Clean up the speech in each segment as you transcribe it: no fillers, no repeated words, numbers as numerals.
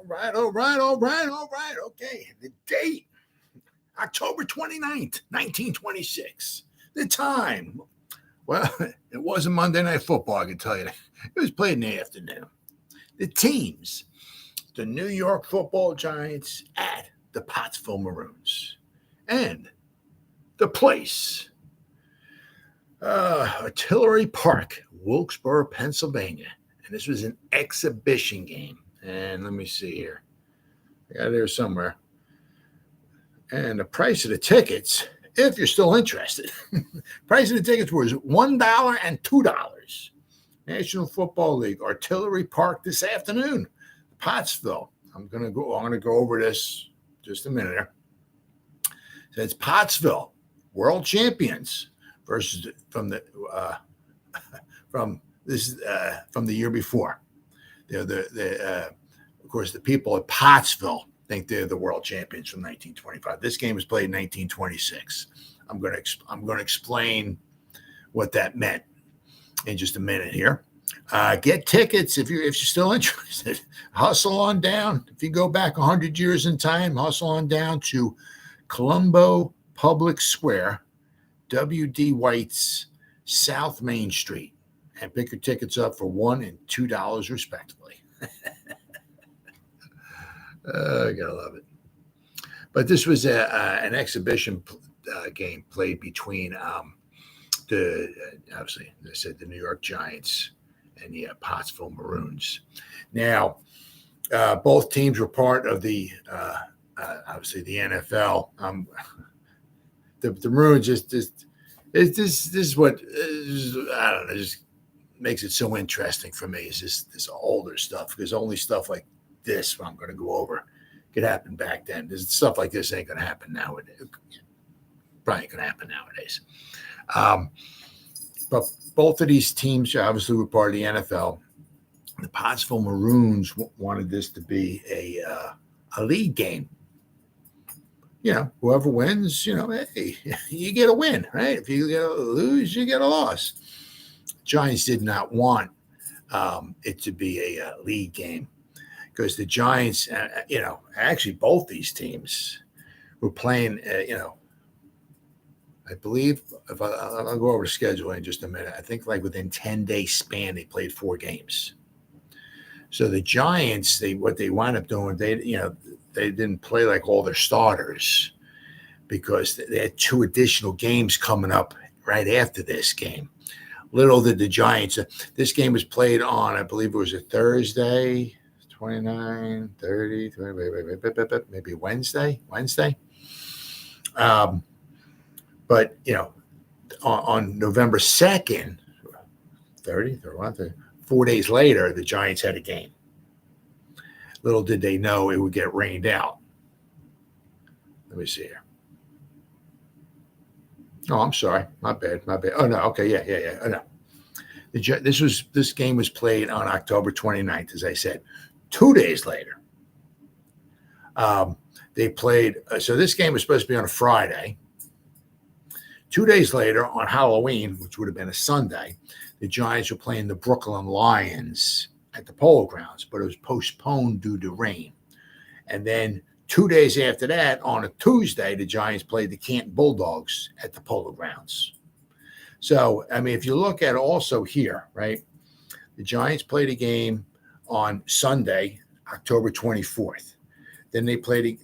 All right. Okay. The date, October 29th, 1926. The time, well, it wasn't Monday Night Football, I can tell you that. It was played in the afternoon. The teams, the New York Football Giants at the Pottsville Maroons. And the place, Artillery Park, Wilkesboro, Pennsylvania. And this was an exhibition game. And let me see here. I got it here somewhere. And the price of the tickets, if you're still interested, price of the tickets was $1 and $2. National Football League, Artillery Park this afternoon, Pottsville. I'm gonna go over this just a minute here. So it's Pottsville, world champions versus from the year before. Of course, the people at Pottsville think they're the world champions from 1925. This game was played in 1926. I'm going to explain what that meant in just a minute here. Get tickets if you're still interested. Hustle on down. If you go back 100 years in time, hustle on down to Colombo Public Square, W.D. White's South Main Street, and pick your tickets up for $1 and $2 respectively. I gotta love it. But this was an exhibition game played between obviously, as I said, the New York Giants and the Pottsville Maroons. Now, both teams were part of the obviously the NFL. The Maroons this is what I don't know. Just makes it so interesting for me. Is this older stuff, because only stuff like this I'm going to go over could happen back then. There's stuff like this ain't going to happen nowadays. Probably ain't going to happen nowadays. But both of these teams obviously were part of the NFL. The Pottsville Maroons wanted this to be a league game. You know, whoever wins, hey, you get a win, right? If you get a lose, you get a loss. Giants did not want it to be a league game, because the Giants, actually both these teams were playing, I believe, I'll go over the schedule in just a minute. I think like within 10-day span, they played 4 games. So the Giants, what they wound up doing, they didn't play like all their starters, because they had 2 additional games coming up right after this game. Little did the Giants, this game was played on, I believe it was a Thursday, 29, 30, maybe Wednesday. But, on November 2nd, 4 days later, the Giants had a game. Little did they know it would get rained out. Let me see here. Oh, I'm sorry. My bad. Oh, no. Okay. Yeah. Oh, no. This game was played on October 29th, as I said. 2 days later, they played. So this game was supposed to be on a Friday. 2 days later, on Halloween, which would have been a Sunday, the Giants were playing the Brooklyn Lions at the Polo Grounds, but it was postponed due to rain. And then 2 days after that, on a Tuesday, the Giants played the Canton Bulldogs at the Polo Grounds. So, I mean, if you look at also here, right, the Giants played a game on Sunday, October 24th. Then they played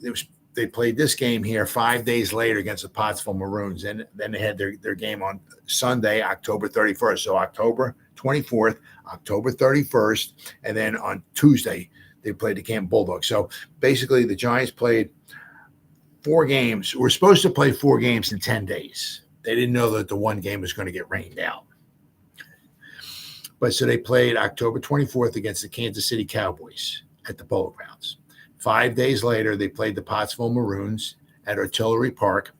this game here 5 days later against the Pottsville Maroons. And then they had their game on Sunday, October 31st. So October 24th, October 31st, and then on Tuesday, they played the Canton Bulldogs. So basically, the Giants played 4 games. We're supposed to play 4 games in 10 days. They didn't know that the one game was going to get rained out. But so they played October 24th against the Kansas City Cowboys at the Polo Grounds. 5 days later, they played the Pottsville Maroons at Artillery Park,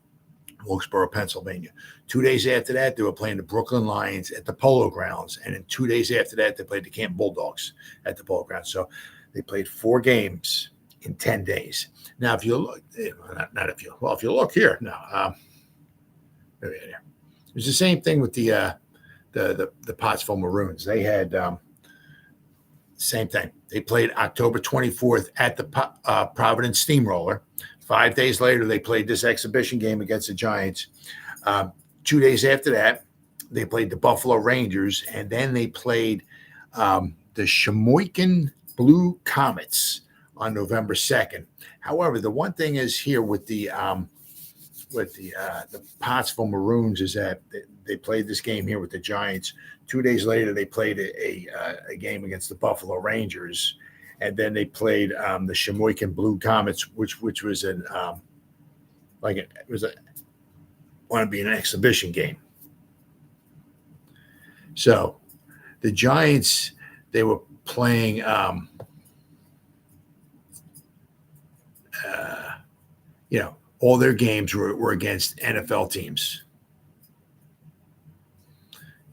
Wilkesboro, Pennsylvania. 2 days after that, they were playing the Brooklyn Lions at the Polo Grounds. And then 2 days after that, they played the Canton Bulldogs at the Polo Grounds. So they played 4 games in 10 days. Now, if you look, if you look here, now, it was the same thing with the Pottsville Maroons. They had Same thing. They played October 24th at the Providence Steamroller. 5 days later, they played this exhibition game against the Giants. 2 days after that, they played the Buffalo Rangers, and then they played the Sheboygan Blue Comets on November 2nd. However, the one thing is here with the Pottsville Maroons is that they played this game here with the Giants. 2 days later, they played a game against the Buffalo Rangers, and then they played the Sheboygan Blue Comets, which was an want to be an exhibition game. So the Giants, they were playing all their games were against NFL teams.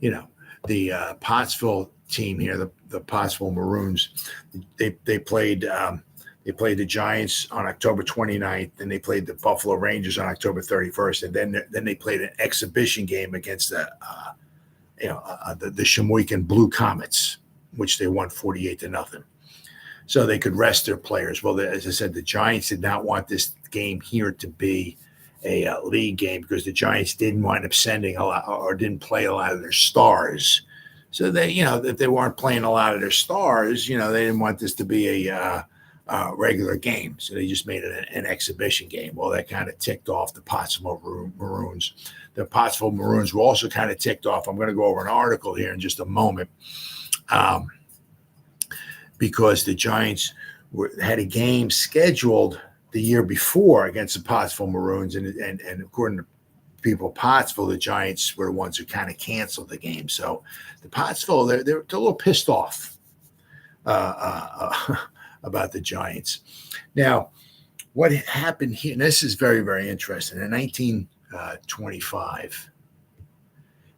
The Pottsville team here, the Pottsville Maroons, they played the Giants on October 29th, and they played the Buffalo Rangers on October 31st, and then they played an exhibition game against the Sheboygan Blue Comets, which they won 48-0. So they could rest their players. Well, as I said, the Giants did not want this game here to be a league game because the Giants didn't wind up sending a lot or didn't play a lot of their stars. So they, if they weren't playing a lot of their stars, they didn't want this to be a regular game. So they just made it an exhibition game. Well, that kind of ticked off the Pottsville Maroons. The Pottsville Maroons were also kind of ticked off. I'm going to go over an article here in just a moment. Because the Giants had a game scheduled the year before against the Pottsville Maroons, and according to people at Pottsville, the Giants were the ones who kind of canceled the game. So the Pottsville, they're a little pissed off about the Giants. Now, what happened here, and this is very, very interesting, in 1925,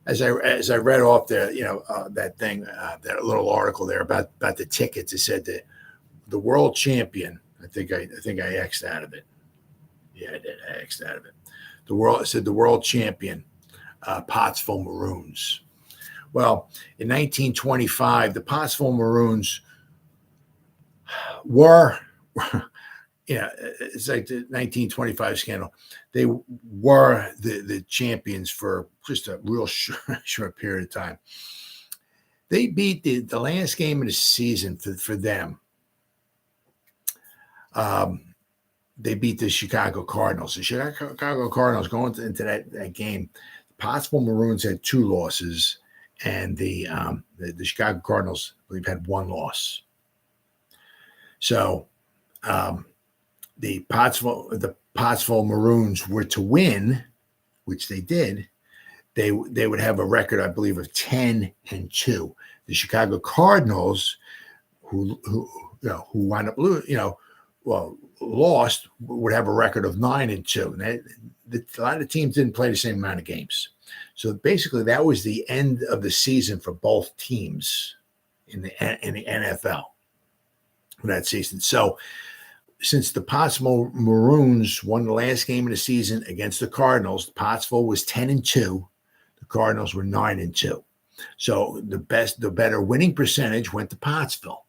as I read off there, that thing, that little article there about the tickets, it said that the world champion. I think I X'd out of it. Yeah, I did. I X'd out of it. It said the world champion, Pottsville Maroons. Well, in 1925, the Pottsville Maroons were, it's like the 1925 scandal. They were the champions for just a real short period of time. They beat the last game of the season for them. They beat the Chicago Cardinals. The Chicago Cardinals going into that game, the Pottsville Maroons had 2 losses, and the Chicago Cardinals, I believe, had 1 loss. So the Pottsville Maroons were to win, which they did. They would have a record, I believe, of 10-2. The Chicago Cardinals, who wound up lost, would have a record of 9-2. And a lot of teams didn't play the same amount of games. So basically, that was the end of the season for both teams in the NFL for that season. So since the Pottsville Maroons won the last game of the season against the Cardinals, Pottsville was 10-2. The Cardinals were 9-2. So the better winning percentage went to Pottsville.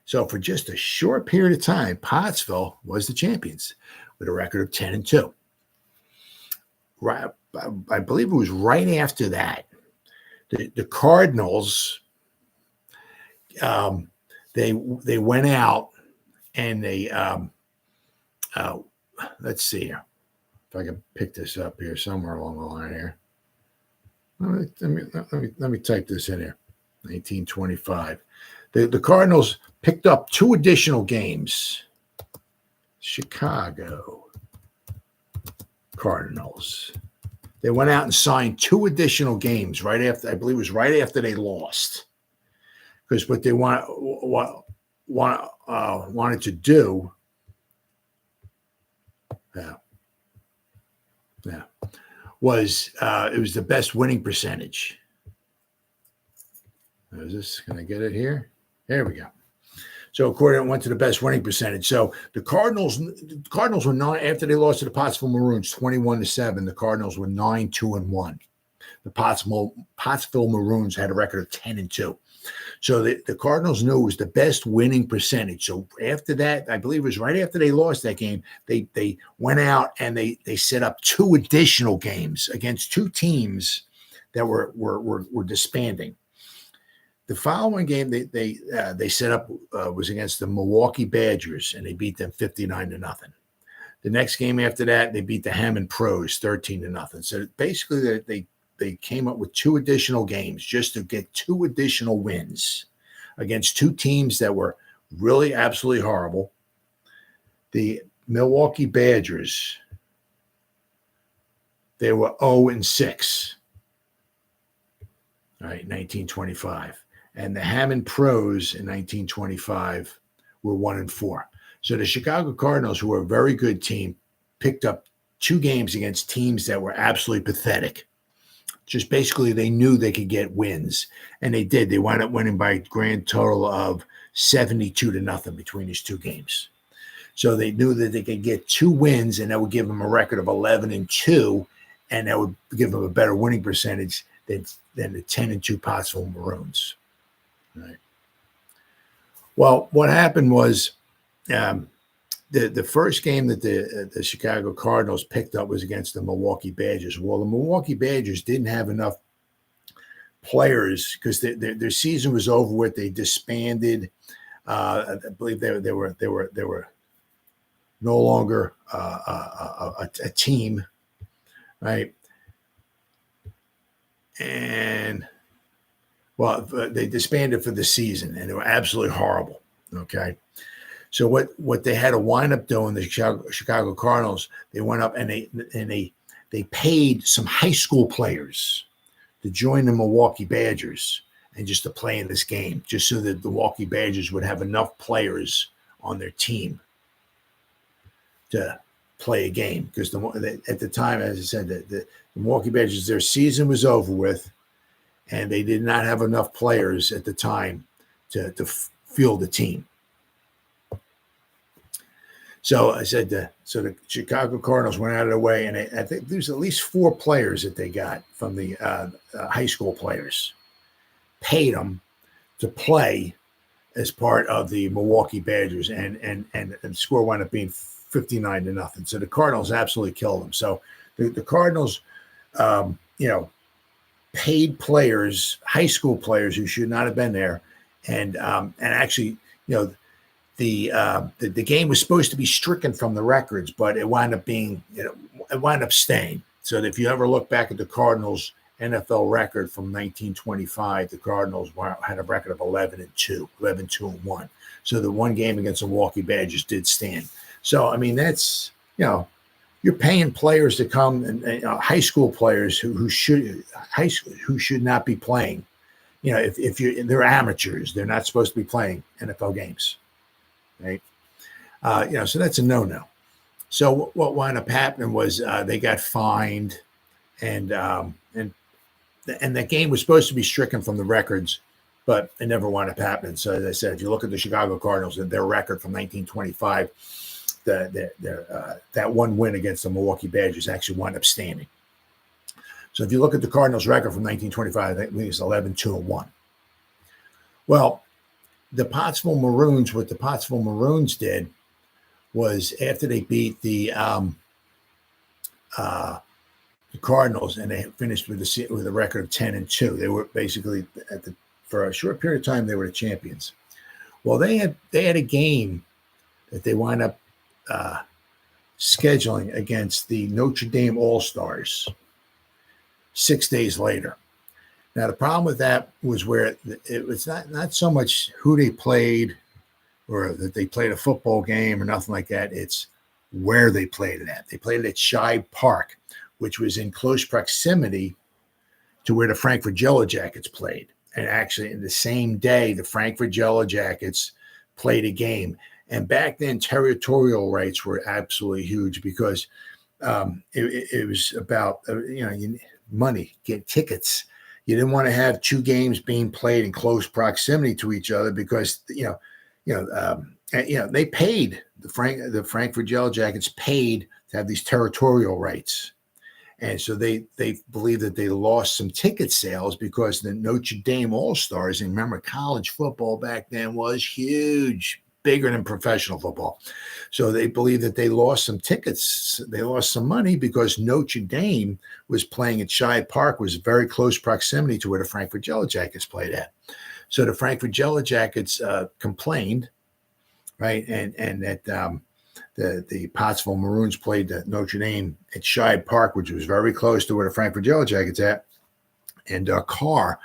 So for just a short period of time, Pottsville was the champions with a record of 10-2. Right, I believe it was right after that. The Cardinals, they went out and they let's see here if I can pick this up here somewhere along the line here. Let me type this in here. 1925. The Cardinals picked up 2 additional games. Chicago Cardinals. They went out and signed 2 additional games right after, I believe it was right after they lost. Because what they wanted to do, was it was the best winning percentage. Is this? Can I get it here? There we go. So according, went to the best winning percentage. So the Cardinals were 9 after they lost to the Pottsville Maroons 21-7. The Cardinals were 9-2-1. The Pottsville Maroons had a record of 10-2. So the Cardinals knew it was the best winning percentage. So after that, I believe it was right after they lost that game, they went out and they set up 2 additional games against 2 teams that were disbanding. The following game they set up was against the Milwaukee Badgers, and they beat them 59-0. The next game after that, they beat the Hammond Pros 13-0. So basically, they came up with 2 additional games just to get 2 additional wins against 2 teams that were really absolutely horrible. The Milwaukee Badgers, they were 0-6. All right, 1925. And the Hammond Pros in 1925 were 1-4. So the Chicago Cardinals, who were a very good team, picked up 2 games against teams that were absolutely pathetic. Just basically, they knew they could get wins, and they did. They wound up winning by a grand total of 72-0 between these 2 games. So they knew that they could get 2 wins, and that would give them a record of 11-2, and that would give them a better winning percentage than the 10-2 Pottsville Maroons. Right. Well, what happened was the first game that the Chicago Cardinals picked up was against the Milwaukee Badgers. Well, the Milwaukee Badgers didn't have enough players because their season was over with. They disbanded. I believe they were no longer a team, right? And well, they disbanded for the season, and they were absolutely horrible. Okay. So what they had to wind up doing, the Chicago Cardinals, they went up and they paid some high school players to join the Milwaukee Badgers and just to play in this game, just so that the Milwaukee Badgers would have enough players on their team to play a game. Because at the time, as I said, the Milwaukee Badgers, their season was over with, and they did not have enough players at the time to field the team. So I said, the Chicago Cardinals went out of their way, and I think there's at least 4 players that they got from the high school players, paid them to play as part of the Milwaukee Badgers, and the score wound up being 59-0. So the Cardinals absolutely killed them. So the Cardinals, paid players, high school players who should not have been there, and actually, the game was supposed to be stricken from the records, but it wound up being, it wound up staying. So that if you ever look back at the Cardinals' NFL record from 1925, the Cardinals had a record of 11-2-1. So the one game against the Milwaukee Badgers did stand. So I mean, that's you're paying players to come, and high school players who should not be playing. If they're amateurs, they're not supposed to be playing NFL games. Right. So that's a no-no. So what wound up happening was they got fined, and that game was supposed to be stricken from the records, but it never wound up happening. So as I said, if you look at the Chicago Cardinals and their record from 1925, that one win against the Milwaukee Badgers actually wound up standing. So if you look at the Cardinals' record from 1925, I think it's 11-2-1. Well, the Pottsville Maroons, what the Pottsville Maroons did was after they beat the Cardinals, and they finished with a record of 10-2. They were basically for a short period of time they were the champions. Well, they had a game that they wound up scheduling against the Notre Dame All-Stars 6 days later. Now, the problem with that was where it was not so much who they played or that they played a football game or nothing like that. It's where they played it at. They played it at Shibe Park, which was in close proximity to where the Frankfurt Yellow Jackets played. And actually, in the same day, the Frankfurt Yellow Jackets played a game. And back then, territorial rights were absolutely huge because it was about money, get tickets. You didn't want to have 2 games being played in close proximity to each other because they paid the Frankfurt Yellow Jackets paid to have these territorial rights, And so they believe that they lost some ticket sales because the Notre Dame All-Stars, and remember, college football back then was huge, bigger than professional football. So they believe that they lost some tickets. They lost some money because Notre Dame was playing at Shibe Park, was very close proximity to where the Frankfurt Yellow Jackets played at. So the Frankfurt Yellow Jackets complained, right, and that the Pottsville Maroons played the Notre Dame at Shibe Park, which was very close to where the Frankfurt Yellow Jackets at. And Carr,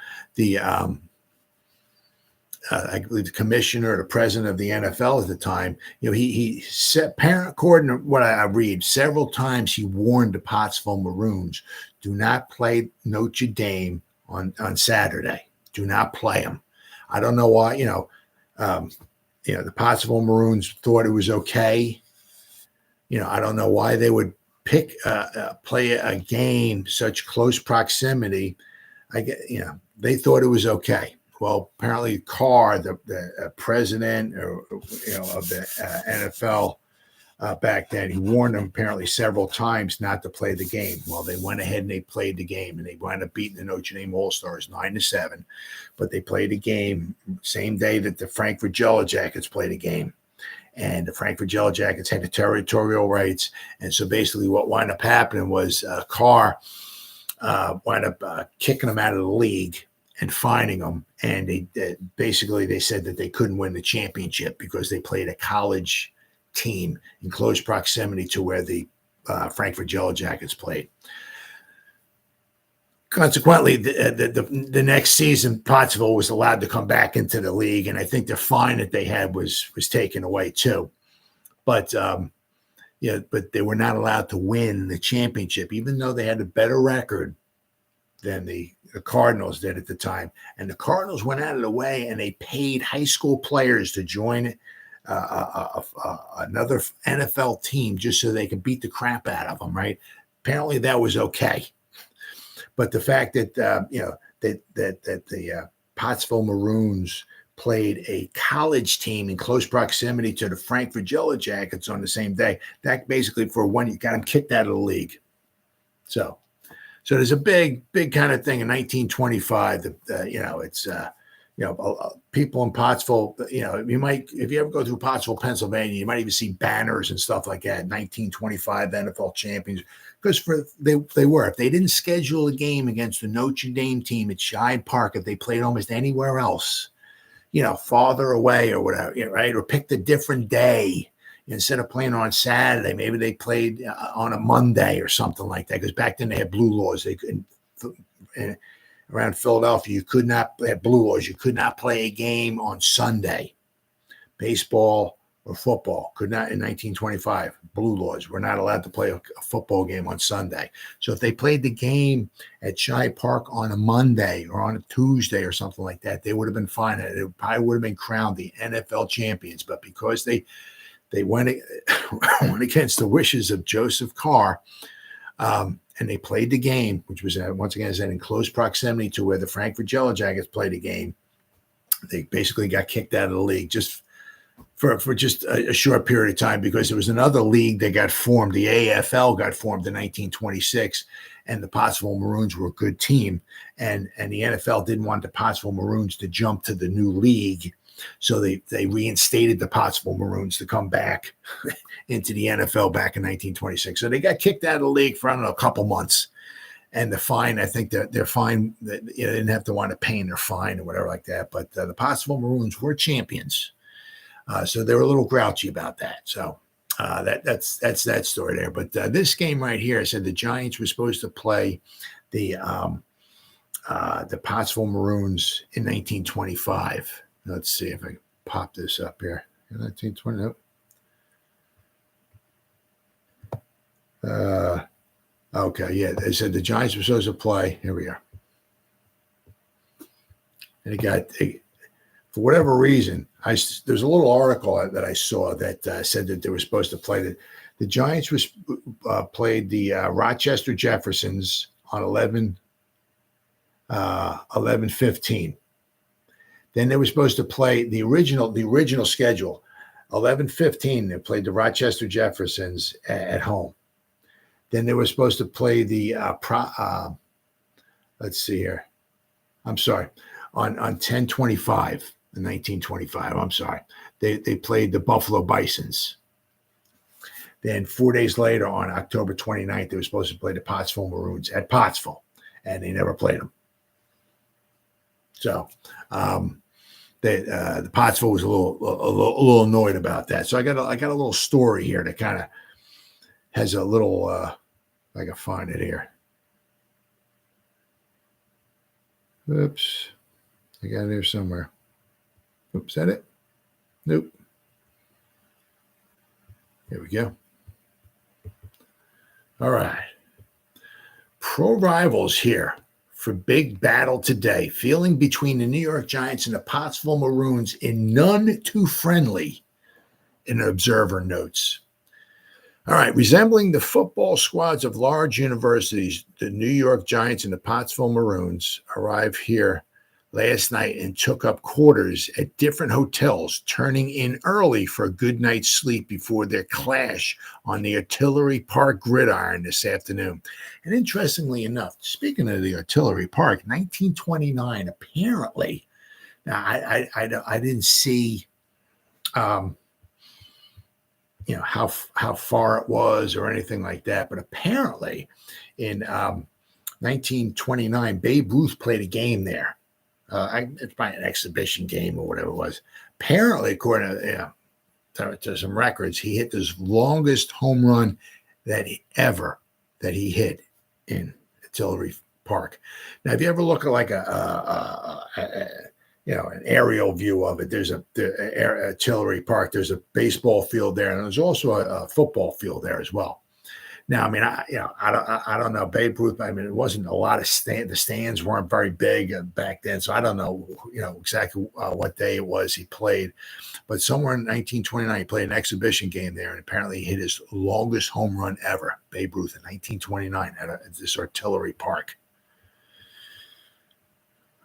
I believe the commissioner or the president of the NFL at the time, he set, according to what I read, several times he warned the Pottsville Maroons, do not play Notre Dame on Saturday. Do not play them. I don't know why, the Pottsville Maroons thought it was okay. I don't know why they would play a game such close proximity. They thought it was okay. Well, apparently Carr, the president of the NFL back then, he warned them apparently several times not to play the game. Well, they went ahead and they played the game, and they wound up beating the Notre Dame All-Stars 9-7. But they played a game same day that the Frankfurt Yellow Jackets played a game. And the Frankfurt Yellow Jackets had the territorial rights. And so basically what wound up happening was Carr wound up kicking them out of the league and fining them. And they said that they couldn't win the championship because they played a college team in close proximity to where the Frankfurt Yellow Jackets played. Consequently, the next season, Pottsville was allowed to come back into the league, and I think the fine that they had was taken away too. But but they were not allowed to win the championship, even though they had a better record than the Cardinals did at the time. And the Cardinals went out of the way and they paid high school players to join another NFL team just so they could beat the crap out of them. Right? Apparently, that was okay. But the fact that the Pottsville Maroons played a college team in close proximity to the Frankfurt Yellow Jackets on the same day, that basically for one, you got them kicked out of the league. So there's a big kind of thing in 1925 that people in Pottsville, you might, if you ever go through Pottsville, Pennsylvania, you might even see banners and stuff like that. 1925 NFL champions. Because they were. If they didn't schedule a game against the Notre Dame team at Shibe Park, if they played almost anywhere else, farther away or whatever, right? Or picked a different day instead of playing on Saturday, maybe they played on a Monday or something like that. Because back then they had blue laws. They couldn't, around Philadelphia, you could not have blue laws. You could not play a game on Sunday, baseball or football. Could not in 1925. Blue laws. We're not allowed to play a football game on Sunday. So if they played the game at Shibe Park on a Monday or on a Tuesday or something like that, they would have been fine. It probably would have been crowned the NFL champions. But because they went against the wishes of Joseph Carr, and they played the game, which was once again in close proximity to where the Frankfurt Yellow Jackets played a game, they basically got kicked out of the league just for just a short period of time, because there was another league that got formed. The AFL got formed in 1926, and the Pottsville Maroons were a good team. And the NFL didn't want the Pottsville Maroons to jump to the new league. So they reinstated the Pottsville Maroons to come back into the NFL back in 1926. So they got kicked out of the league for, I don't know, a couple months. And the fine, I think that their fine, they didn't have to want to pay their fine or whatever like that. But the Pottsville Maroons were champions. So they were a little grouchy about that. So that's that story there. But this game right here, I said the Giants were supposed to play the Pottsville Maroons in 1925. Let's see if I can pop this up here. 1920. Okay, yeah. They said the Giants were supposed to play. Here we are. And for whatever reason, there's a little article that I saw that said that they were supposed to play the Giants played the Rochester Jeffersons on 11/15. Then they were supposed to play the original schedule, 11/15. They played the Rochester Jeffersons at home. Then they were supposed to play the let's see here. I'm sorry. On 10/25 in 1925. I'm sorry. They played the Buffalo Bisons. Then 4 days later, on October 29th, they were supposed to play the Pottsville Maroons at Pottsville, and they never played them. So the Pottsville was a little annoyed about that. So I got a little story here that kind of has a little. I can find it here. Oops, I got it here somewhere. Oops, is that it? Nope. Here we go. All right. Pro rivals here for big battle today. Feeling between the New York Giants and the Pottsville Maroons in none too friendly, an observer notes. All right. Resembling the football squads of large universities, the New York Giants and the Pottsville Maroons arrived here last night and took up quarters at different hotels, turning in early for a good night's sleep before their clash on the Artillery Park Gridiron this afternoon. And interestingly enough, speaking of the Artillery Park, 1929, apparently, now I didn't see, how far it was or anything like that, but apparently in 1929, Babe Ruth played a game there. It's probably an exhibition game or whatever it was. Apparently, according to some records, he hit his longest home run that he hit in Artillery Park. Now, if you ever look at like an aerial view of it, there's Artillery Park. There's a baseball field there, and there's also a football field there as well. Now, I mean, I don't know. Babe Ruth, I mean, it wasn't a lot of the stands weren't very big back then, so I don't know, exactly what day it was he played. But somewhere in 1929, he played an exhibition game there, and apparently he hit his longest home run ever, Babe Ruth, in 1929 at this Artillery Park.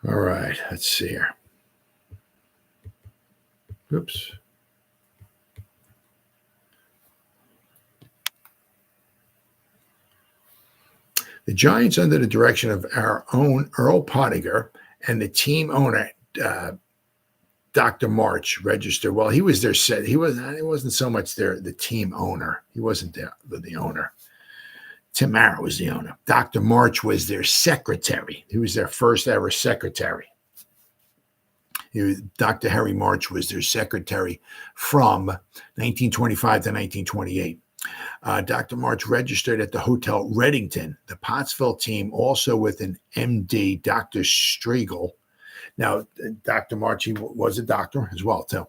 All right, let's see here. Oops. The Giants, under the direction of our own Earl Pottinger and the team owner, Dr. March, registered. Well, he was their set. It wasn't so much the team owner. He wasn't the owner. Tim Mara was the owner. Dr. March was their secretary. He was their first ever secretary. Dr. Harry March was their secretary from 1925 to 1928. Dr. March registered at the Hotel Reddington. The Pottsville team, also with an MD, Dr. Striegel. Now, Dr. March, he was a doctor as well, too.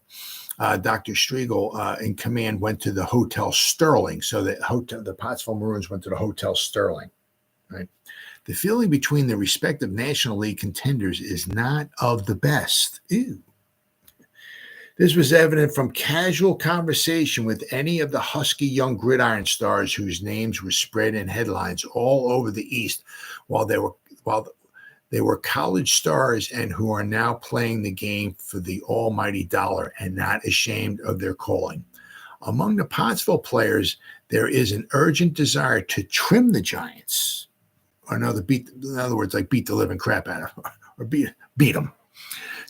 Dr. Striegel, in command, went to the Hotel Sterling. So the Pottsville Maroons went to the Hotel Sterling. Right. The feeling between the respective National League contenders is not of the best. Ew. This was evident from casual conversation with any of the husky young gridiron stars whose names were spread in headlines all over the East while they were college stars and who are now playing the game for the almighty dollar and not ashamed of their calling. Among the Pottsville players, there is an urgent desire to trim the Giants, or in other words, like beat the living crap out of them, or beat them.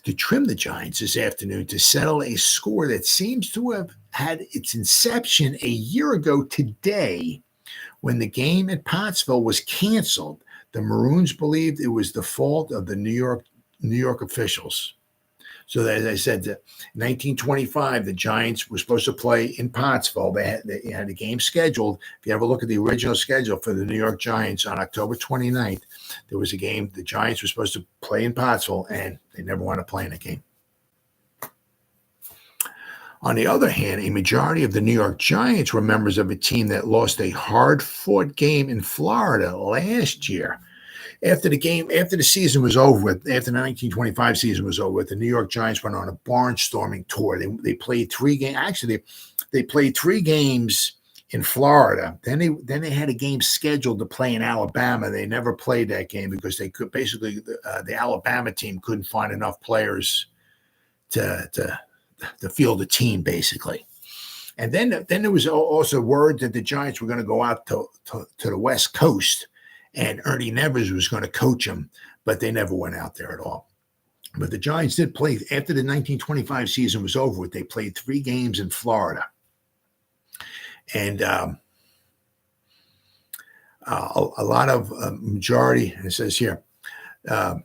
To trim the Giants this afternoon to settle a score that seems to have had its inception a year ago today when the game at Pottsville was canceled. The Maroons believed it was the fault of the New York officials. So, as I said, in 1925, the Giants were supposed to play in Pottsville. They had a game scheduled. If you ever look at the original schedule for the New York Giants on October 29th, there was a game the Giants were supposed to play in Pottsville, and they never wanted to play in a game. On the other hand, a majority of the New York Giants were members of a team that lost a hard-fought game in Florida last year. After the season was over with, after the 1925 season was over with, the New York Giants went on a barnstorming tour. They played 3 games. Actually, they played 3 games in Florida. Then they had a game scheduled to play in Alabama. They never played that game because they could basically the Alabama team couldn't find enough players to field a team basically. And then there was also word that the Giants were going to go out to the West Coast, and Ernie Nevers was going to coach them, but they never went out there at all. But the Giants did play after the 1925 season was over with. They played 3 games in Florida, and a lot of majority. It says here, the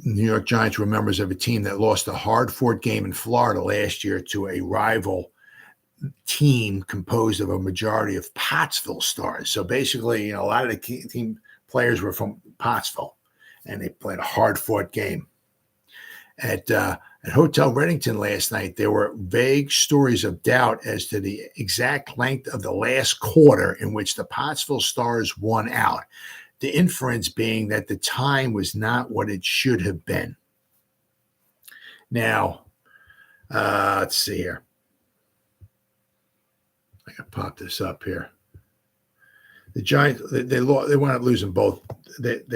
New York Giants were members of a team that lost a hard-fought game in Florida last year to a rival team composed of a majority of Pottsville stars. So basically, a lot of the team players were from Pottsville, and they played a hard-fought game. At Hotel Reddington last night, there were vague stories of doubt as to the exact length of the last quarter in which the Pottsville Stars won out. The inference being that the time was not what it should have been. Now, let's see here. I can pop this up here. The Giants, they wound up losing both. Let's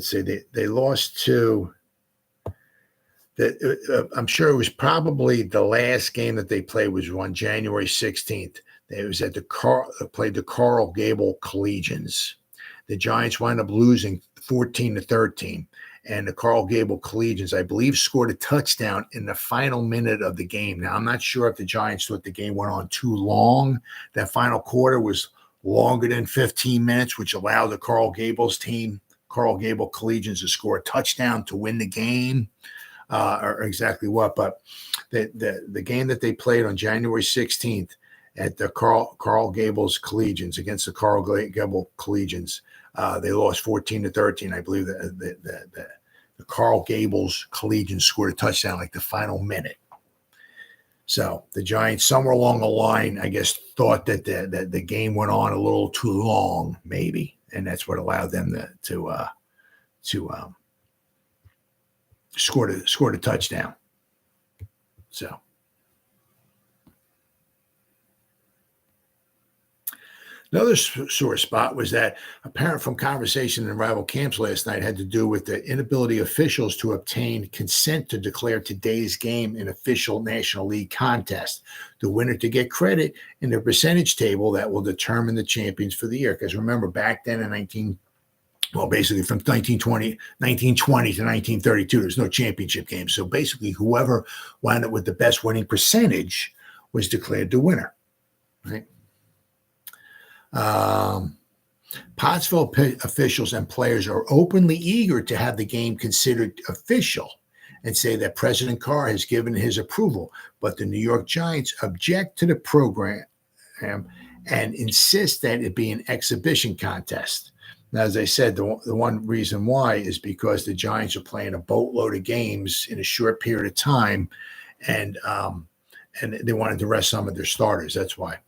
see, they lost to. I'm sure it was probably the last game that they played was on January 16th. It was at played the Coral Gable Collegians. The Giants wound up losing 14-13. And the Coral Gable Collegians, I believe, scored a touchdown in the final minute of the game. Now, I'm not sure if the Giants thought the game went on too long. That final quarter was longer than 15 minutes, which allowed the Coral Gable Collegians to score a touchdown to win the game, or exactly what. But the game that they played on January 16th at the Coral Gables Collegians against the Coral Gable Collegians, they lost 14-13. I believe that the Coral Gables Collegians scored a touchdown like the final minute. So the Giants, somewhere along the line, I guess, thought that the game went on a little too long, maybe, and that's what allowed them to score the touchdown. So. Another sore spot was that apparent from conversation in rival camps last night had to do with the inability of officials to obtain consent to declare today's game an official National League contest. The winner to get credit in the percentage table that will determine the champions for the year. Because remember, back then in basically from 1920 to 1932, there was no championship game. So basically, whoever wound up with the best winning percentage was declared the winner, right? Pottsville officials and players are openly eager to have the game considered official and say that President Carr has given his approval, but the New York Giants object to the program and insist that it be an exhibition contest. Now, as I said, the one reason why is because the Giants are playing a boatload of games in a short period of time, and they wanted to rest some of their starters. That's why.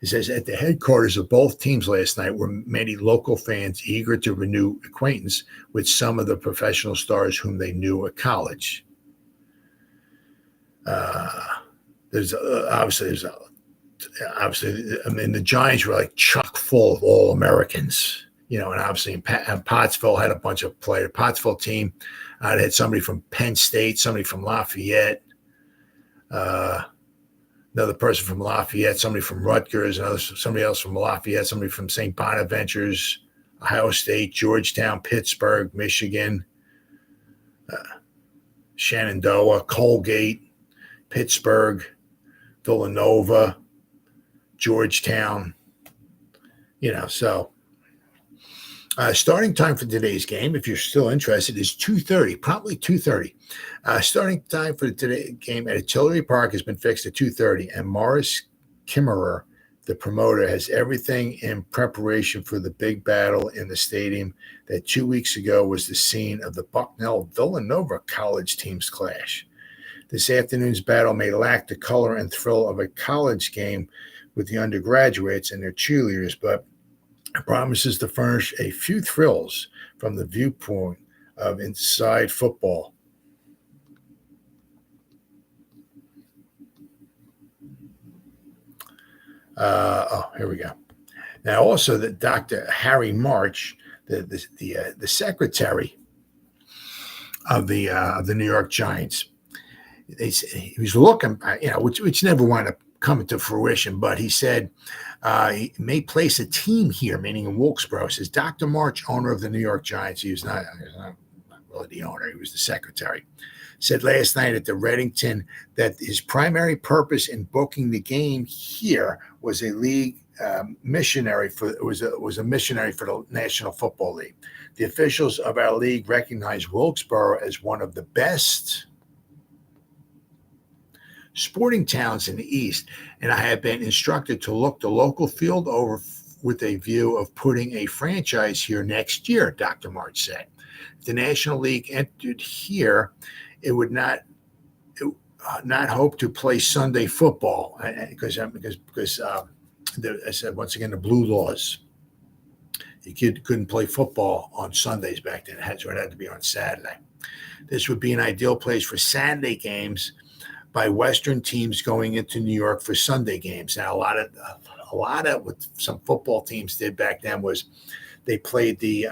It says, at the headquarters of both teams last night were many local fans eager to renew acquaintance with some of the professional stars whom they knew at college. Obviously, I mean, the Giants were like chock full of all Americans, and obviously Pottsville had a bunch of players. Pottsville team had somebody from Penn State, somebody from Lafayette, another person from Lafayette, somebody from Rutgers, somebody else from Lafayette, somebody from St. Bonaventure's, Ohio State, Georgetown, Pittsburgh, Michigan, Shenandoah, Colgate, Pittsburgh, Villanova, Georgetown, so starting time for today's game, if you're still interested, is 2:30, promptly 2:30. Starting time for today's game at Artillery Park has been fixed at 2:30, and Morris Kimmerer, the promoter, has everything in preparation for the big battle in the stadium that 2 weeks ago was the scene of the Bucknell-Villanova college teams clash. This afternoon's battle may lack the color and thrill of a college game with the undergraduates and their cheerleaders, but promises to furnish a few thrills from the viewpoint of inside football. Here we go. Now, also, that Dr. Harry March, the secretary of the New York Giants, he was looking, which never wound up coming to fruition, but he said he may place a team here, meaning in Wilkesboro. Says Dr. March, owner of the New York Giants, he was not really the owner, he was the secretary, said last night at the Reddington that his primary purpose in booking the game here was a league missionary for a missionary for the National Football League. The officials of our league recognize Wilkesboro as one of the best sporting towns in the East, and I have been instructed to look the local field over with a view of putting a franchise here next year, Dr. March said. If the National League entered here, it would not hope to play Sunday football because I said, once again, the blue laws. You couldn't play football on Sundays back then. So it had to be on Saturday. This would be an ideal place for Saturday games by Western teams going into New York for Sunday games. Now, a lot of what some football teams did back then was they played the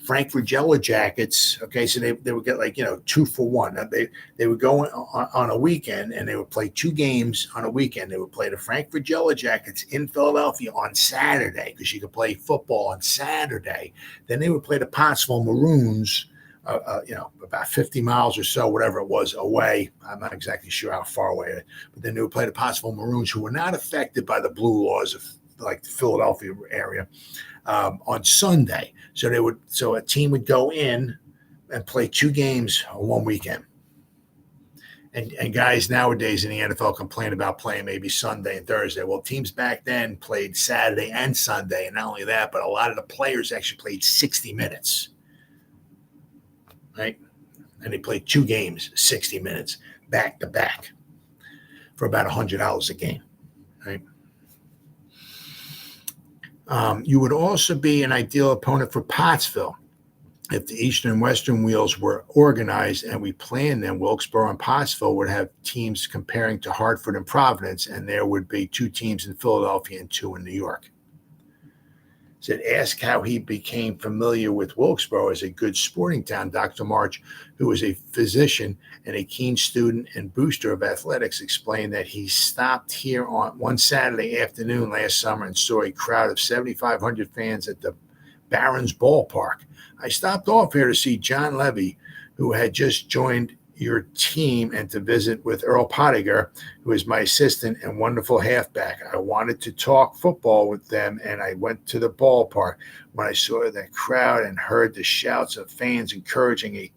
Frankfurt Yellow Jackets. Okay, so they would get 2 for 1. They would go on a weekend and they would play 2 games on a weekend. They would play the Frankfurt Yellow Jackets in Philadelphia on Saturday because you could play football on Saturday. Then they would play the Pottsville Maroons, about 50 miles or so, whatever it was, away. I'm not exactly sure how far away, but then they would play the Pottsville Maroons, who were not affected by the blue laws of like the Philadelphia area, on Sunday. So a team would go in and play 2 games on one weekend. And guys nowadays in the NFL complain about playing maybe Sunday and Thursday. Well, teams back then played Saturday and Sunday, and not only that, but a lot of the players actually played 60 minutes. Right? And they played 2 games, 60 minutes, back to back for about $100 a game. Right? You would also be an ideal opponent for Pottsville if the Eastern and Western wheels were organized and we planned them. Wilkesboro and Pottsville would have teams comparing to Hartford and Providence, and there would be 2 teams in Philadelphia and 2 in New York. Said, ask how he became familiar with Wilkesboro as a good sporting town. Dr. March, who was a physician and a keen student and booster of athletics, explained that he stopped here on one Saturday afternoon last summer and saw a crowd of 7,500 fans at the Barons Ballpark. I stopped off here to see John Levy, who had just joined your team, and to visit with Earl Pottinger, who is my assistant and wonderful halfback. I wanted to talk football with them, and I went to the ballpark. When I saw that crowd and heard the shouts of fans encouraging a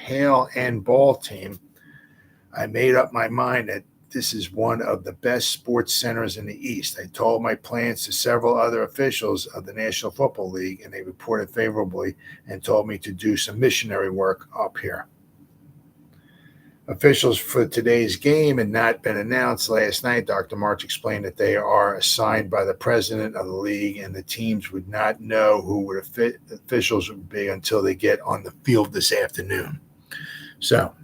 tail end ball team, I made up my mind that this is one of the best sports centers in the East. I told my plans to several other officials of the National Football League, and they reported favorably and told me to do some missionary work up here. Officials for today's game had not been announced last night. Dr. March explained that they are assigned by the president of the league, and the teams would not know who the officials would be until they get on the field this afternoon. So,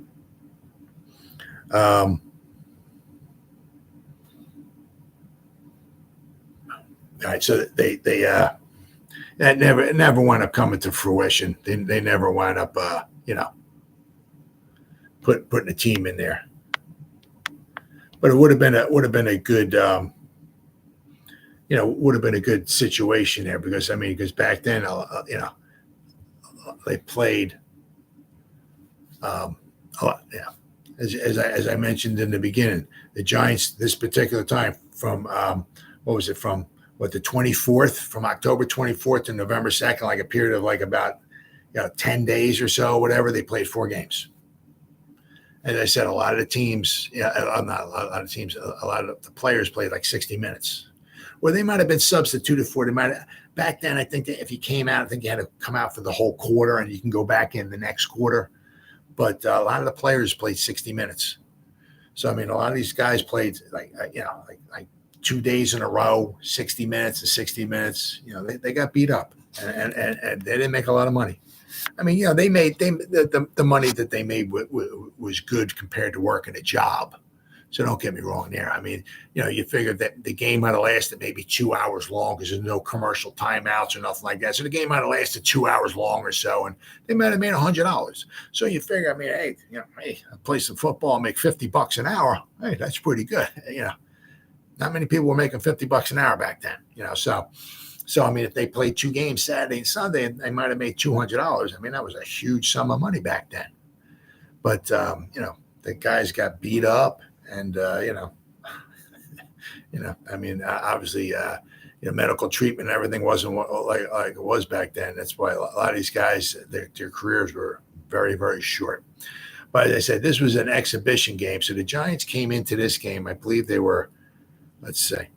all right. So they that never wound up coming to fruition. They never wound up, putting a team in there, but it would have been a good, would have been a good situation there because back then, they played, a lot. Yeah, as I mentioned in the beginning, the Giants this particular time from the 24th, from October 24th to November 2nd, like a period of like about 10 days or so, whatever. They played 4 games. As I said, a lot of the teams, a lot of the players played like 60 minutes. Or they might have been substituted for it. Back then, I think that if you came out, I think you had to come out for the whole quarter and you can go back in the next quarter. But a lot of the players played 60 minutes. So, a lot of these guys played like 2 days in a row, 60 minutes and 60 minutes. They got beat up and they didn't make a lot of money. They made the money that they made was good compared to working a job. So don't get me wrong there. I mean, you figure that the game might have lasted maybe 2 hours long because there's no commercial timeouts or nothing like that. So the game might have lasted 2 hours long or so, and they might have made $100. So you figure, I mean, hey, I play some football and make $50 an hour. Hey, that's pretty good. Not many people were making $50 an hour back then. So I mean, if they played 2 games Saturday and Sunday, they might have made $200. I mean, that was a huge sum of money back then. But the guys got beat up. And, I mean, obviously, medical treatment and everything wasn't like it was back then. That's why a lot of these guys, their careers were very, very short. But as I said, this was an exhibition game. So the Giants came into this game. I believe they were, let's see,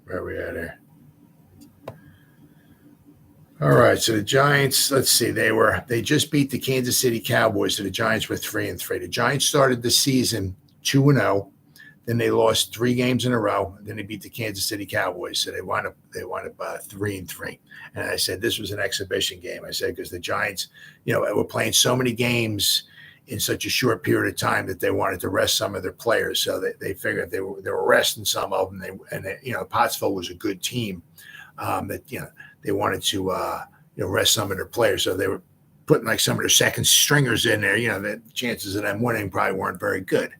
where are we at here? All right, so the Giants, let's see, they just beat the Kansas City Cowboys, so the Giants were 3-3. The Giants started the season 2-0, then they lost 3 games in a row, then they beat the Kansas City Cowboys, so they wound up 3-3. And I said this was an exhibition game. I said because the Giants, were playing so many games in such a short period of time that they wanted to rest some of their players, so they figured they were resting some of them. Pottsville was a good team they wanted to, rest some of their players. So they were putting like some of their second stringers in there. The chances of them winning probably weren't very good.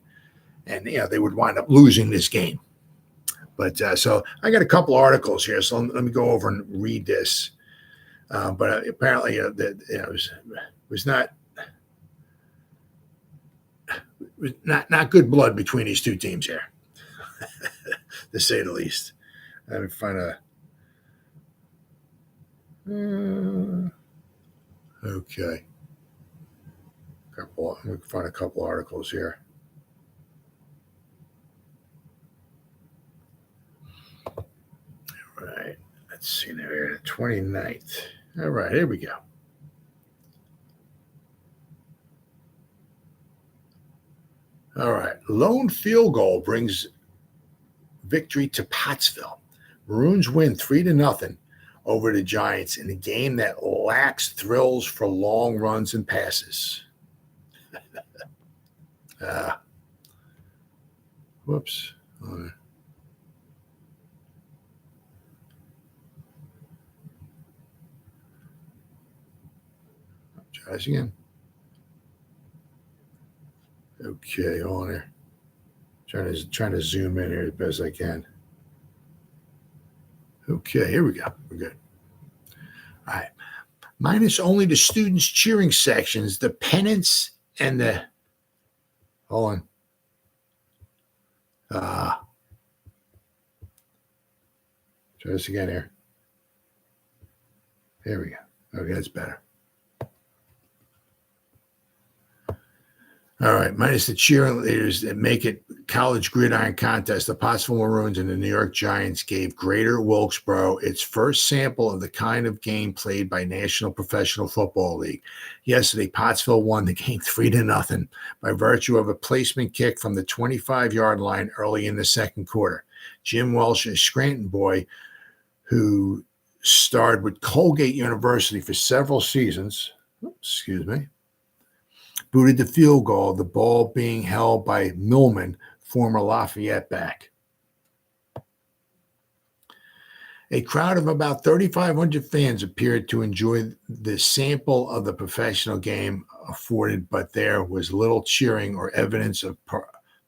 And, they would wind up losing this game. But so I got a couple articles here. So let me go over and read this. But apparently it was not good blood between these two teams here, to say the least. Let me find okay. We can find a couple articles here. All right. Let's see there. The 29th. All right. Here we go. All right. Lone field goal brings victory to Pottsville. Maroons win 3-0 over the Giants in a game that lacks thrills for long runs and passes. Whoops. Try this again. Okay, hold on here. Trying to zoom in here as best I can. Okay, here we go. We're good. All right. Minus only the students' cheering sections, the pennants and the – hold on. Try this again here. There we go. Okay, that's better. All right, minus the cheerleaders that make it college gridiron contest, the Pottsville Maroons and the New York Giants gave Greater Wilkesboro its first sample of the kind of game played by National Professional Football League. Yesterday, Pottsville won the game 3-0 by virtue of a placement kick from the 25-yard line early in the second quarter. Jim Welsh, a Scranton boy who starred with Colgate University for several seasons, booted the field goal, the ball being held by Millman, former Lafayette back. A crowd of about 3,500 fans appeared to enjoy the sample of the professional game afforded, but there was little cheering or evidence of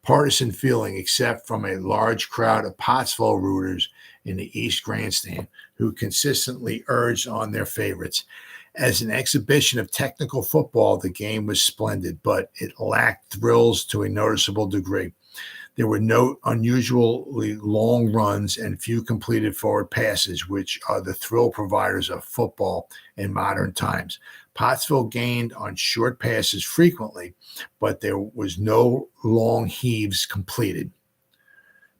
partisan feeling except from a large crowd of Pottsville rooters in the East Grandstand who consistently urged on their favorites. As an exhibition of technical football, the game was splendid, but it lacked thrills to a noticeable degree. There were no unusually long runs and few completed forward passes, which are the thrill providers of football in modern times. Pottsville gained on short passes frequently, but there was no long heaves completed.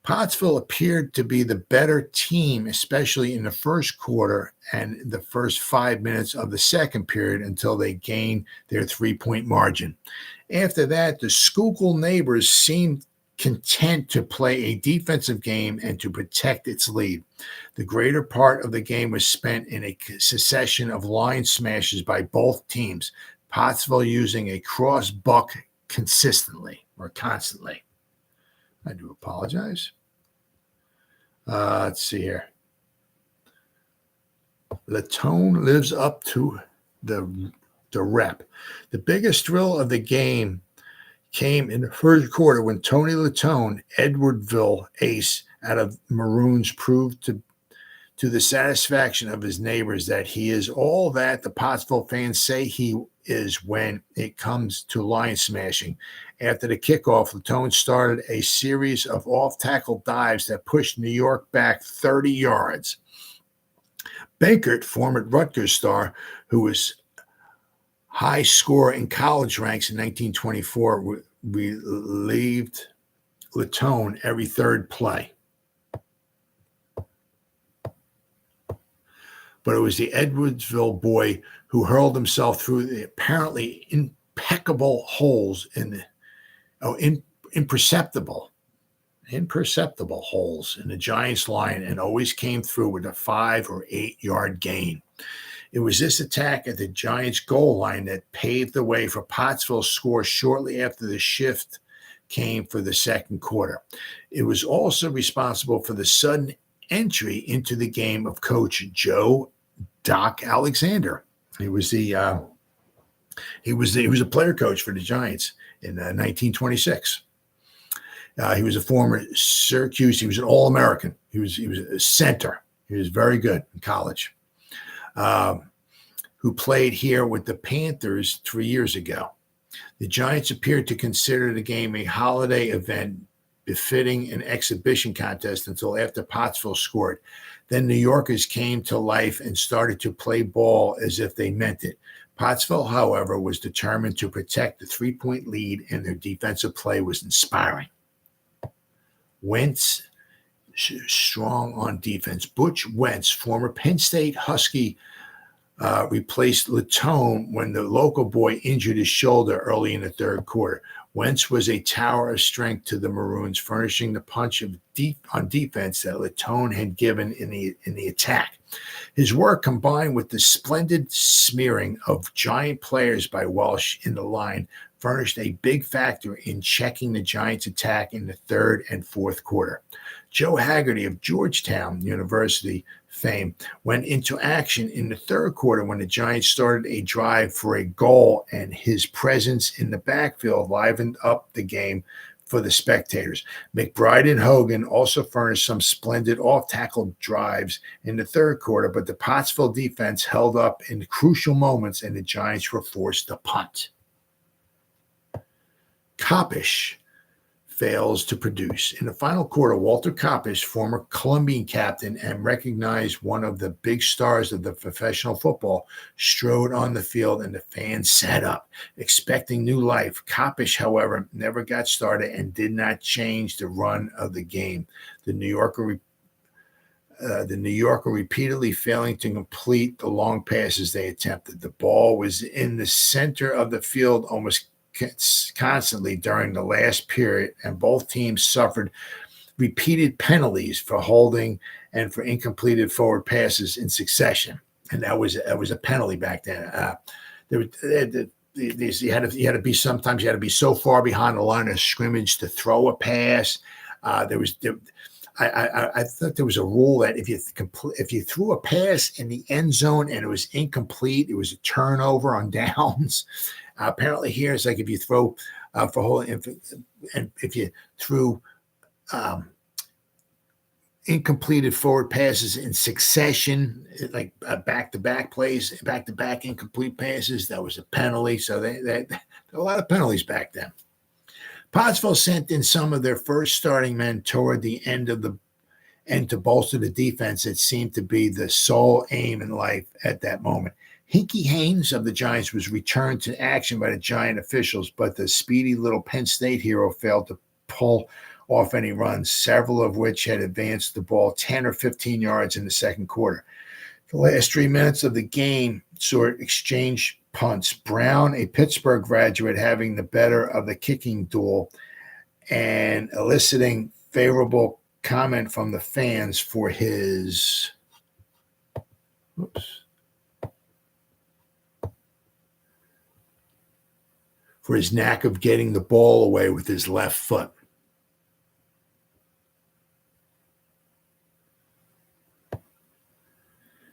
Pottsville appeared to be the better team, especially in the first quarter and the first 5 minutes of the second period until they gained their 3-point margin. After that, the Schuylkill neighbors seemed content to play a defensive game and to protect its lead. The greater part of the game was spent in a succession of line smashes by both teams, Pottsville using a cross buck constantly. I do apologize. Let's see here. Latone lives up to the rep. The biggest thrill of the game came in the first quarter when Tony Latone, Edwardville ace out of Maroons, proved to the satisfaction of his neighbors that he is all that the Pottsville fans say he is when it comes to line smashing. After the kickoff, Latone started a series of off-tackle dives that pushed New York back 30 yards. Bankert, former Rutgers star, who was high scorer in college ranks in 1924, relieved Latone every third play. But it was the Edwardsville boy who hurled himself through the apparently impeccable holes imperceptible holes in the Giants' line and always came through with a 5 or 8 yard gain. It was this attack at the Giants' goal line that paved the way for Pottsville's score shortly after the shift came for the second quarter. It was also responsible for the sudden entry into the game of Coach Joe Doc Alexander. He was a player coach for the Giants in 1926. He was a former Syracuse. He was an All-American. He was a center. He was very good in college. Who played here with the Panthers 3 years ago. The Giants appeared to consider the game a holiday event befitting an exhibition contest until after Pottsville scored. Then New Yorkers came to life and started to play ball as if they meant it. Pottsville, however, was determined to protect the 3-point lead, and their defensive play was inspiring. Wentz, strong on defense. Butch Wentz, former Penn State Husky, replaced Latone when the local boy injured his shoulder early in the third quarter. Wentz was a tower of strength to the Maroons, furnishing the punch on defense that Latone had given in the attack. His work, combined with the splendid smearing of Giant players by Welsh in the line, furnished a big factor in checking the Giants' attack in the third and fourth quarter. Joe Haggerty of Georgetown University fame went into action in the third quarter when the Giants started a drive for a goal, and his presence in the backfield livened up the game for the spectators. McBride and Hogan also furnished some splendid off-tackle drives in the third quarter, but the Pottsville defense held up in crucial moments, and the Giants were forced to punt. Koppisch fails to produce. In the final quarter, Walter Koppisch, former Columbian captain and recognized one of the big stars of the professional football, strode on the field and the fans sat up, expecting new life. Koppisch, however, never got started and did not change the run of the game. The New Yorker repeatedly failing to complete the long passes they attempted. The ball was in the center of the field almost constantly during the last period, and both teams suffered repeated penalties for holding and for incompleted forward passes in succession. And that was a penalty back then. You had to be so far behind the line of scrimmage to throw a pass. I thought there was a rule that if you threw a pass in the end zone and it was incomplete, it was a turnover on downs. Apparently here it's like if you throw for holding, and if you threw incompleted forward passes in succession, like back-to-back plays, back-to-back incomplete passes, that was a penalty. So there were a lot of penalties back then. Pottsville sent in some of their first starting men toward the end to bolster the defense that seemed to be the sole aim in life at that moment. Hinkie Haynes of the Giants was returned to action by the Giant officials, but the speedy little Penn State hero failed to pull off any runs, several of which had advanced the ball 10 or 15 yards in the second quarter. The last 3 minutes of the game saw exchange punts. Brown, a Pittsburgh graduate, having the better of the kicking duel and eliciting favorable comment from the fans for his knack of getting the ball away with his left foot.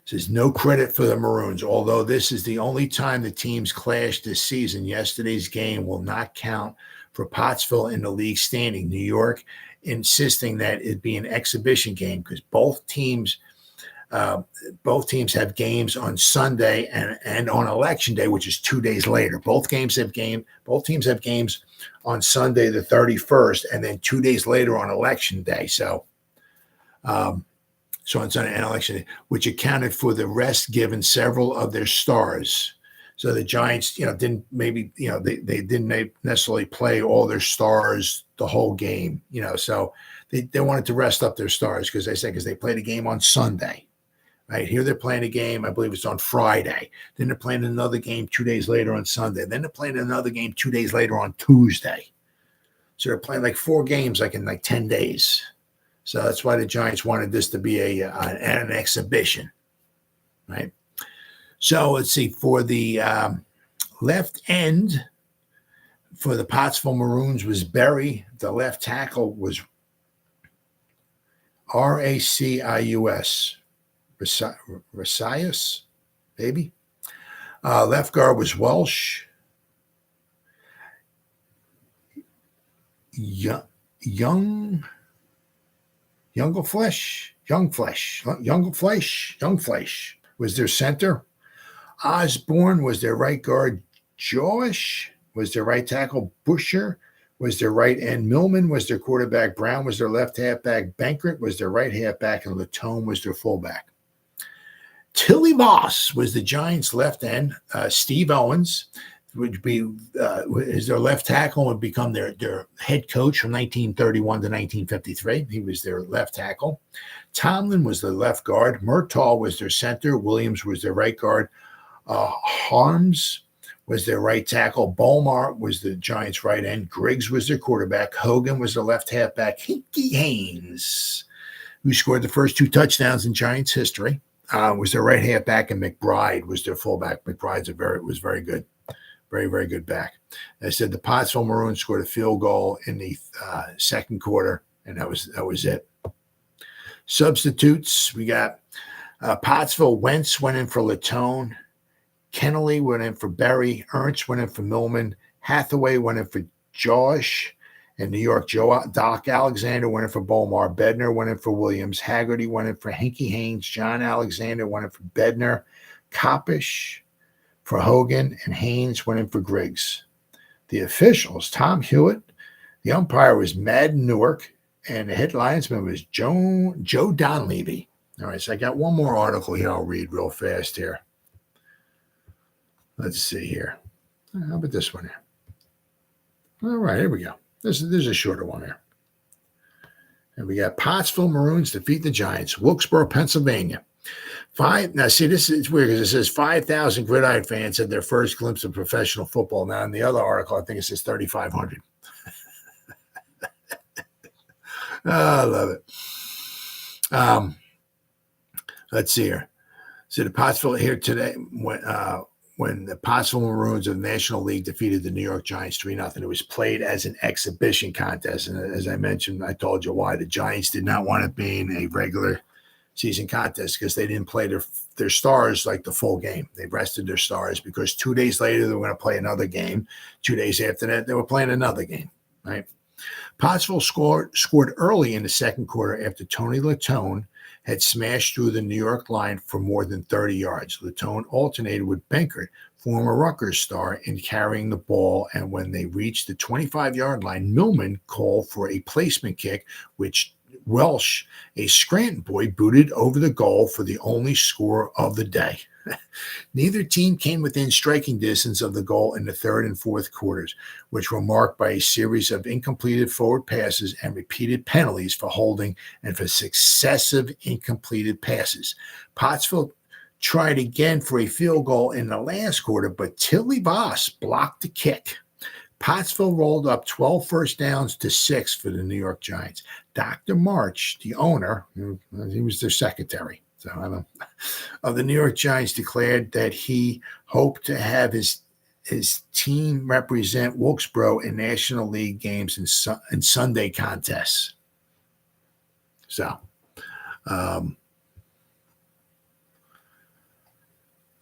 Says no credit for the Maroons, although this is the only time the teams clashed this season. Yesterday's game will not count for Pottsville in the league standing. New York insisting that it be an exhibition game because both teams have games on Sunday and on Election Day, which is 2 days later. Both teams have games on Sunday the 31st, and then 2 days later on Election Day. So on Sunday and Election Day, which accounted for the rest given several of their stars. So the Giants, didn't they didn't necessarily play all their stars the whole game, so they wanted to rest up their stars because they played a game on Sunday. Right here, they're playing a game, I believe it's on Friday. Then they're playing another game 2 days later on Sunday. Then they're playing another game 2 days later on Tuesday. So they're playing like 4 games in 10 days. So that's why the Giants wanted this to be an exhibition, right? So let's see, for the left end for the Pottsville Maroons was Berry. The left tackle was Racius. Rasius, maybe. Left guard was Welsh. Young Flesh was their center. Osborne was their right guard. Josh was their right tackle. Busher was their right end. Millman was their quarterback. Brown was their left halfback. Bankert was their right halfback, and Latone was their fullback. Tilly Moss was the Giants' left end. Steve Owens would be is their left tackle and become their head coach from 1931 to 1953. He was their left tackle. Tomlin was the left guard. Murtaugh was their center. Williams was their right guard. Harms was their right tackle. Bolmar was the Giants' right end. Griggs was their quarterback. Hogan was the left halfback. Hinky Haynes, who scored the first 2 touchdowns in Giants history, was their right halfback, and McBride was their fullback. McBride was very good. Very, very good back. I said the Pottsville Maroons scored a field goal in the second quarter, and that was it. Substitutes, we got Pottsville. Wentz went in for Latone. Kennelly went in for Berry. Ernst went in for Millman. Hathaway went in for Josh. And New York, Doc Alexander went in for Bolmar. Bednar went in for Williams. Haggerty went in for Hinky Haynes. John Alexander went in for Bednar. Kopish for Hogan, and Haynes went in for Griggs. The officials, Tom Hewitt. The umpire was Madden Newark, and the head linesman was Joe Donlevy. All right, so I got one more article here I'll read real fast here. Let's see here. How about this one here? All right, here we go. This is a shorter one here. And we got Pottsville Maroons defeat the Giants, Wilkesboro, Pennsylvania. Now, see, this is weird because it says 5,000 Gridiron fans had their first glimpse of professional football. Now, in the other article, I think it says 3,500. I love it. Let's see here. So the Pottsville here today, when the Pottsville Maroons of the National League defeated the New York Giants 3-0, it was played as an exhibition contest. And as I mentioned, I told you why the Giants did not want it being a regular season contest because they didn't play their stars like the full game. They rested their stars because 2 days later they were going to play another game. 2 days after that, they were playing another game, right? Pottsville scored early in the second quarter after Tony Latone had smashed through the New York line for more than 30 yards. Latone alternated with Bankert, former Rutgers star, in carrying the ball, and when they reached the 25-yard line, Millman called for a placement kick, which Welsh, a Scranton boy, booted over the goal for the only score of the day. Neither team came within striking distance of the goal in the third and fourth quarters, which were marked by a series of incompleted forward passes and repeated penalties for holding and for successive incompleted passes. Pottsville tried again for a field goal in the last quarter, but Tilly Voss blocked the kick. Pottsville rolled up 12 first downs to 6 for the New York Giants. Dr. March, the owner, he was their secretary, of the New York Giants, declared that he hoped to have his team represent Wilkesboro in National League games and Sunday contests. So,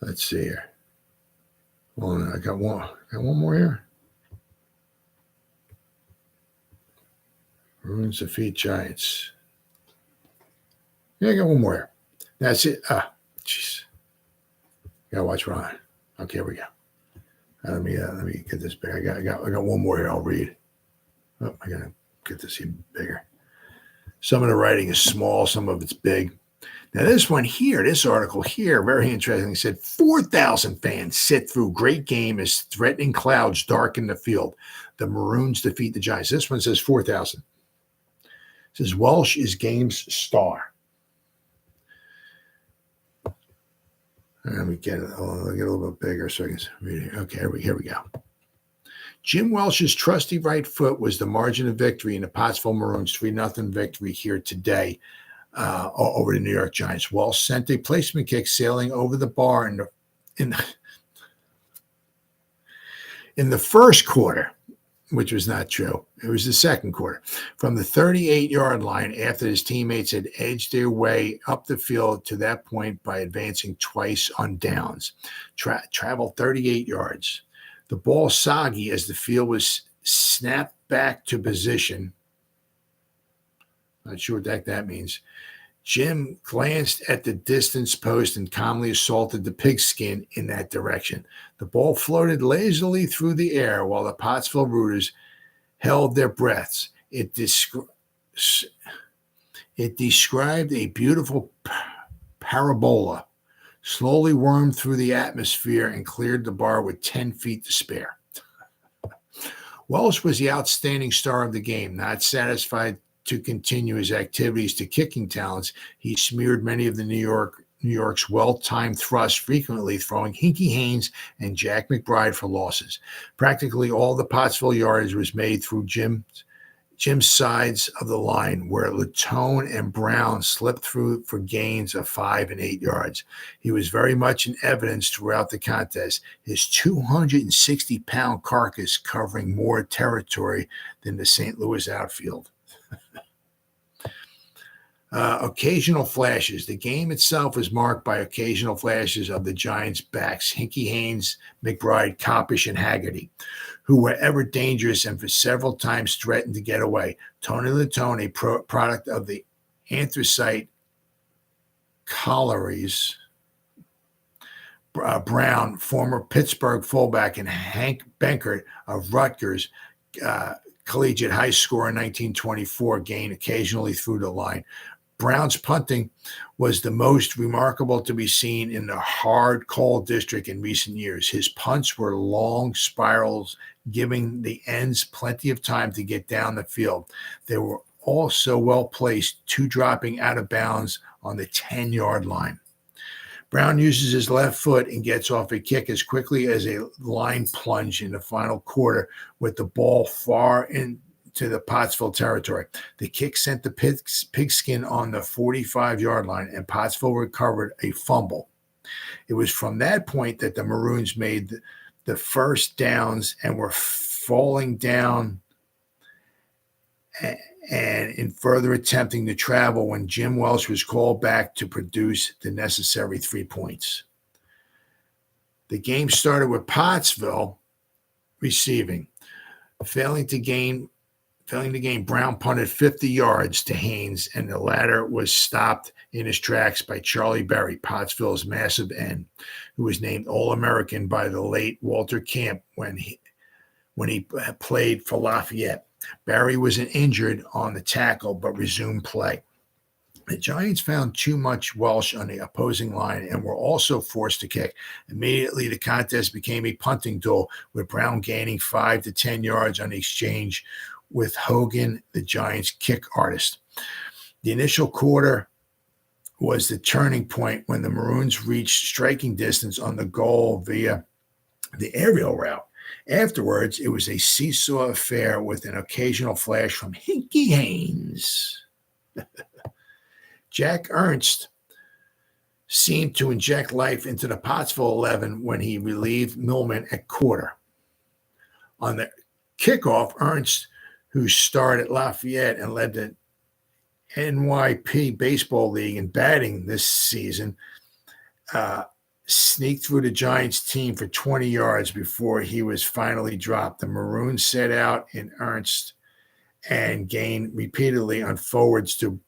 Let's see here. Well, I got one. Got one more here. Maroons defeat Giants. Yeah, I got one more here. That's it. Jeez. Gotta watch Ron. Okay, here we go. Let me get this big. I got one more here. I'll read. Oh, I gotta get this even bigger. Some of the writing is small. Some of it's big. Now, this one here, this article here, very interesting. It said 4,000 fans sit through great game as threatening clouds darken the field. The Maroons defeat the Giants. This one says 4,000. It says Welsh is game's star. Let me get it. I'll get a little bit bigger so I can read it. Okay, here we go. Jim Welsh's trusty right foot was the margin of victory in the Pottsville Maroons 3-0 victory here today over the New York Giants. Welsh sent a placement kick sailing over the bar in the first quarter, which was not true. It was the second quarter. From the 38-yard line after his teammates had edged their way up the field to that point by advancing twice on downs. Traveled 38 yards. The ball soggy as the field was snapped back to position. Not sure what that means. Jim glanced at the distance post and calmly assaulted the pigskin in that direction. The ball floated lazily through the air while the Pottsville rooters held their breaths. It described a beautiful parabola, slowly wormed through the atmosphere and cleared the bar with 10 feet to spare. Welsh was the outstanding star of the game. Not satisfied to continue his activities to kicking talents, he smeared many of the New York's well-timed thrusts, frequently throwing Hinky Haynes and Jack McBride for losses. Practically all the Pottsville yardage was made through Jim's sides of the line, where Latone and Brown slipped through for gains of 5 and 8 yards. He was very much in evidence throughout the contest, his 260-pound carcass covering more territory than the St. Louis outfield. Occasional flashes. The game itself was marked by occasional flashes of the Giants' backs, Hinky Haynes, McBride, Coppish, and Haggerty, who were ever dangerous and for several times threatened to get away. Tony Latone, a product of the anthracite collieries. Brown, former Pittsburgh fullback, and Hank Benkert of Rutgers Collegiate High Score in 1924 gained occasionally through the line. Brown's punting was the most remarkable to be seen in the hard coal district in recent years. His punts were long spirals, giving the ends plenty of time to get down the field. They were also well placed, two dropping out of bounds on the 10-yard line. Brown uses his left foot and gets off a kick as quickly as a line plunge in the final quarter with the ball far into the Pottsville territory. The kick sent the pigskin on the 45-yard line, and Pottsville recovered a fumble. It was from that point that the Maroons made the first downs and were falling down and in further attempting to travel when Jim Welsh was called back to produce the necessary 3 points. The game started with Pottsville receiving. Failing to gain, Brown punted 50 yards to Haynes, and the latter was stopped in his tracks by Charlie Berry, Pottsville's massive end, who was named All-American by the late Walter Camp when he played for Lafayette. Barry was injured on the tackle, but resumed play. The Giants found too much Welsh on the opposing line and were also forced to kick. Immediately, the contest became a punting duel, with Brown gaining 5 to 10 yards on the exchange with Hogan, the Giants' kick artist. The initial quarter was the turning point when the Maroons reached striking distance on the goal via the aerial route. Afterwards, it was a seesaw affair with an occasional flash from Hinky Haynes. Jack Ernst seemed to inject life into the Pottsville 11 when he relieved Millman at quarter. On the kickoff, Ernst, who starred at Lafayette and led the NYP Baseball League in batting this season, sneaked through the Giants team for 20 yards before he was finally dropped. The Maroons set out in earnest and gained repeatedly on forwards to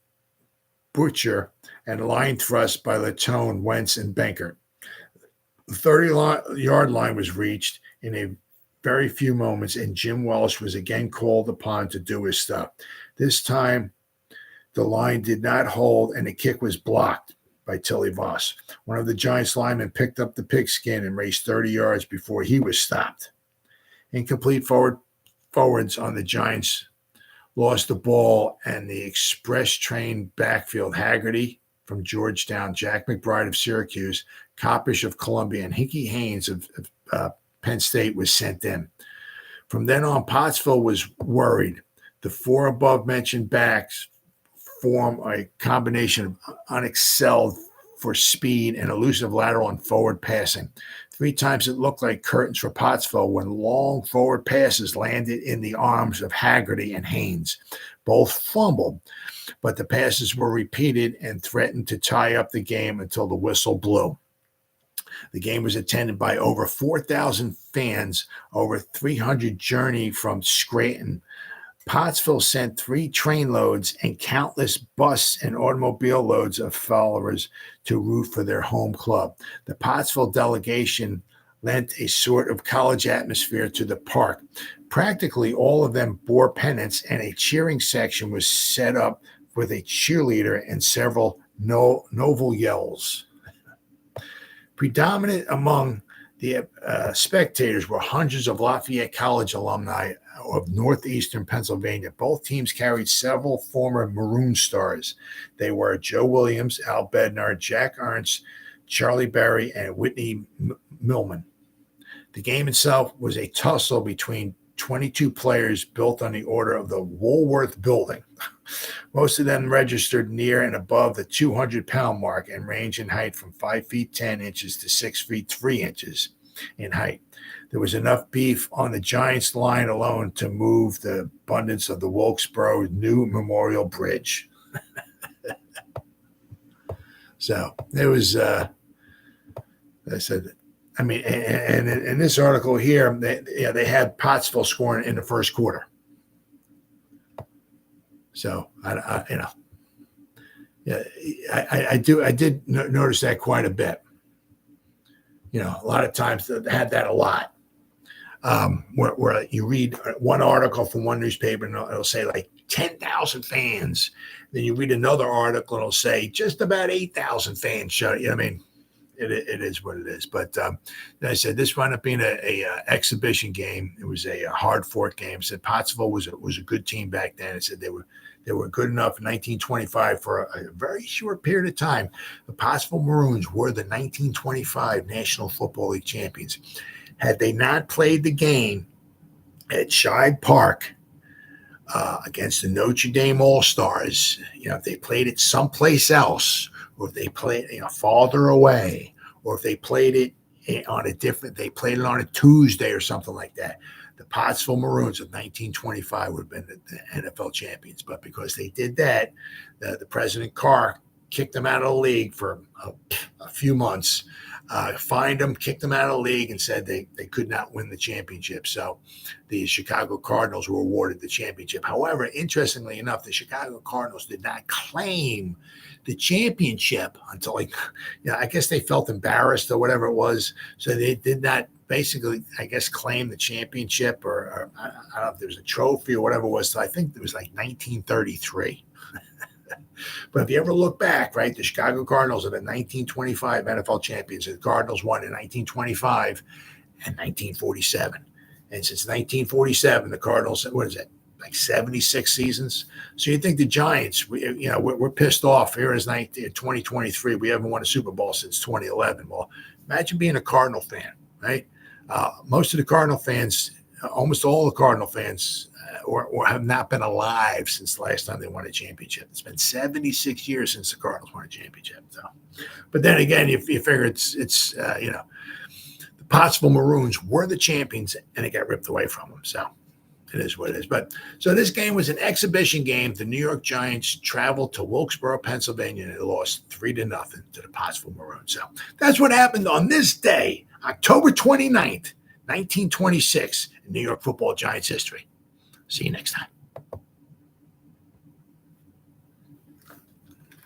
Butcher and line thrust by Latone, Wentz, and Benkert. The 30-yard line was reached in a very few moments, and Jim Welsh was again called upon to do his stuff. This time, the line did not hold, and the kick was blocked by Tilly Voss. One of the Giants linemen picked up the pigskin and raced 30 yards before he was stopped. Incomplete forwards on the Giants lost the ball, and the express train backfield, Haggerty from Georgetown, Jack McBride of Syracuse, Coppish of Columbia, and Hickey Haynes of Penn State was sent in. From then on, Pottsville was worried. The four above-mentioned backs form a combination of unexcelled for speed and elusive lateral and forward passing. 3 times it looked like curtains for Pottsville when long forward passes landed in the arms of Haggerty and Haynes. Both fumbled, but the passes were repeated and threatened to tie up the game until the whistle blew. The game was attended by over 4,000 fans, over 300 journey from Scranton. Pottsville sent 3 train loads and countless bus and automobile loads of followers to root for their home club. The Pottsville delegation lent a sort of college atmosphere to the park. Practically all of them bore pennants, and a cheering section was set up with a cheerleader and several novel yells. Predominant among the spectators were hundreds of Lafayette College alumni of northeastern Pennsylvania. Both teams carried several former Maroon stars. They were Joe Williams, Al Bednar, Jack Ernst, Charlie Berry, and Whitney Millman. The game itself was a tussle between 22 players built on the order of the Woolworth Building. Most of them registered near and above the 200-pound mark and range in height from 5 feet 10 inches to 6 feet 3 inches in height. There was enough beef on the Giants line alone to move the abundance of the Wilkesboro New Memorial Bridge. So there was, I said, I mean, and in this article here, they had Pottsville scoring in the first quarter. So I did notice that quite a bit. A lot of times they had that a lot. Where you read one article from one newspaper and it'll say like 10,000 fans. Then you read another article and it'll say just about 8,000 fans showed. I mean, it is what it is. But like I said, this wound up being a exhibition game. It was a hard fought game. It said Pottsville was a good team back then. It said they were good enough in 1925 for a very short period of time. The Pottsville Maroons were the 1925 National Football League champions. Had they not played the game at Shibe Park against the Notre Dame All-Stars, if they played it someplace else, or if they played farther away, or if they played it they played it on a Tuesday or something like that, the Pottsville Maroons of 1925 would have been the NFL champions. But because they did that, the President Carr kicked them out of the league for a few months, fined them, kicked them out of the league, and said they could not win the championship. So the Chicago Cardinals were awarded the championship. However, interestingly enough, the Chicago Cardinals did not claim the championship until I guess they felt embarrassed or whatever it was. So they did not basically, I guess, claim the championship or I don't know if there was a trophy or whatever it was. So I think it was like 1933. But if you ever look back, right, the Chicago Cardinals are the 1925 NFL champions. The Cardinals won in 1925 and 1947. And since 1947, the Cardinals, what is it, like 76 seasons? So you think the Giants, we're pissed off. Here is 2023. We haven't won a Super Bowl since 2011. Well, imagine being a Cardinal fan, right? Most of the Cardinal fans, almost all the Cardinal fans, or have not been alive since the last time they won a championship. It's been 76 years since the Cardinals won a championship. So, but then again, you figure it's the Pottsville Maroons were the champions and it got ripped away from them. So It is what it is. But so this game was an exhibition game. The New York Giants traveled to Wilkesboro, Pennsylvania, and they lost 3-0 to the Pottsville Maroons. So that's what happened on this day, October 29th, 1926, in New York football Giants history. See you next time.